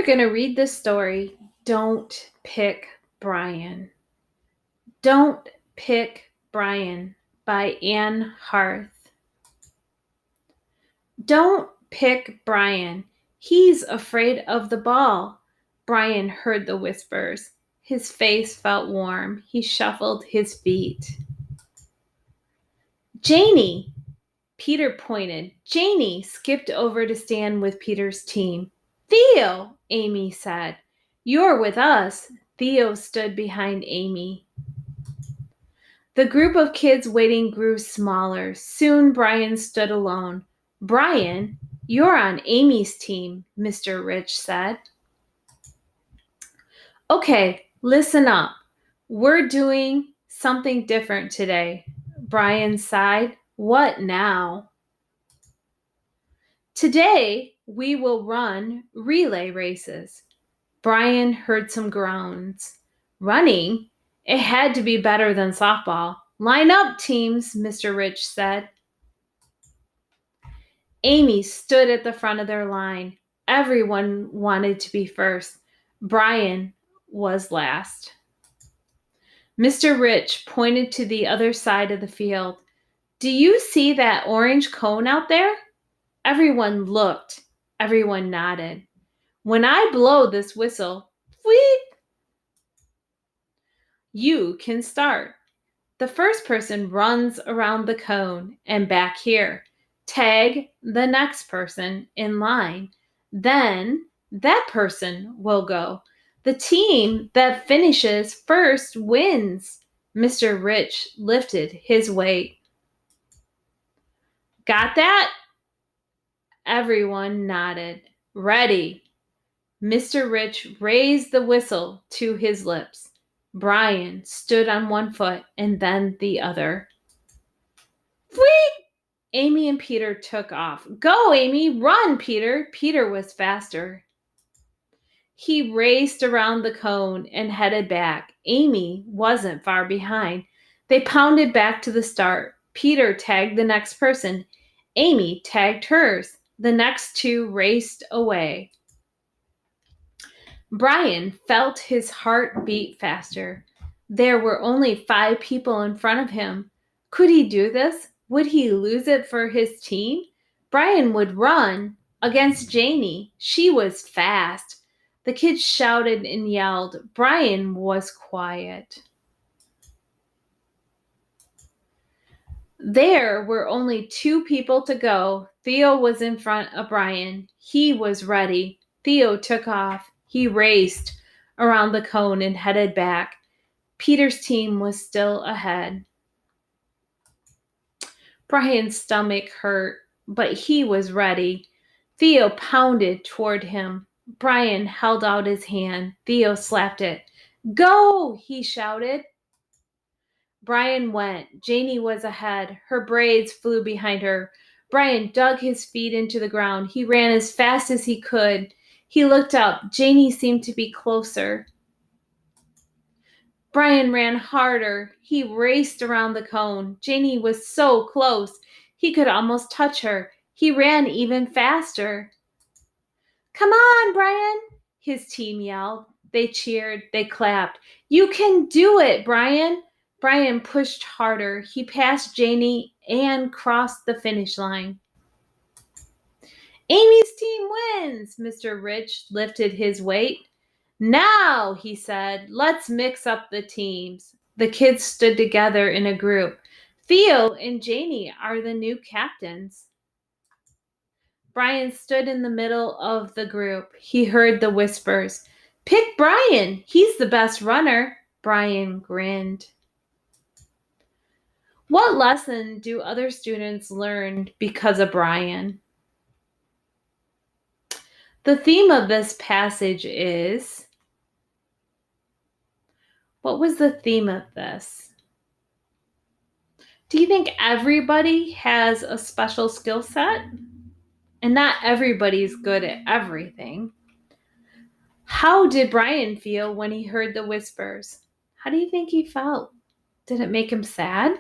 going to read the story, Don't Pick Brian. Don't Pick Brian by Anne Harth. Don't pick Brian. He's afraid of the ball. Brian heard the whispers. His face felt warm. He shuffled his feet. Janie! Peter pointed. Janie skipped over to stand with Peter's team. Theo, Amy said. You're with us. Theo stood behind Amy. The group of kids waiting grew smaller. Soon Brian stood alone. Brian, you're on Amy's team, Mr. Rich said. Okay, listen up. We're doing something different today. Brian sighed. What now? Today, we will run relay races. Brian heard some groans. Running? It had to be better than softball. Line up, teams, Mr. Rich said. Amy stood at the front of their line. Everyone wanted to be first. Brian was last. Mr. Rich pointed to the other side of the field. Do you see that orange cone out there? Everyone looked. Everyone nodded. When I blow this whistle, wheep, you can start. The first person runs around the cone and back here. Tag the next person in line. Then that person will go. The team that finishes first wins. Mr. Rich lifted his weight. Got that? Everyone nodded. Ready. Mr. Rich raised the whistle to his lips. Brian stood on one foot and then the other. Whee! Amy and Peter took off. Go, Amy! Run, Peter! Peter was faster. He raced around the cone and headed back. Amy wasn't far behind. They pounded back to the start. Peter tagged the next person. Amy tagged hers. The next two raced away. Brian felt his heart beat faster. There were only 5 people in front of him. Could he do this? Would he lose it for his team? Brian would run against Janie. She was fast. The kids shouted and yelled. Brian was quiet. There were only 2 people to go. Theo was in front of Brian. He was ready. Theo took off. He raced around the cone and headed back. Peter's team was still ahead. Brian's stomach hurt, but he was ready. Theo pounded toward him. Brian held out his hand. Theo slapped it. Go, he shouted. Brian went. Janie was ahead. Her braids flew behind her. Brian dug his feet into the ground. He ran as fast as he could. He looked up. Janie seemed to be closer. Brian ran harder. He raced around the cone. Janie was so close. He could almost touch her. He ran even faster. Come on, Brian, his team yelled. They cheered. They clapped. You can do it, Brian. Brian pushed harder. He passed Janie and crossed the finish line. Amy's team wins. Mr. Rich lifted his weight. Now, he said, let's mix up the teams. The kids stood together in a group. Theo and Janie are the new captains. Brian stood in the middle of the group. He heard the whispers. Pick Brian. He's the best runner. Brian grinned. What lesson do other students learn because of Brian? The theme of this passage is, what was the theme of this? Do you think everybody has a special skill set? And not everybody's good at everything. How did Brian feel when he heard the whispers? How do you think he felt? Did it make him sad?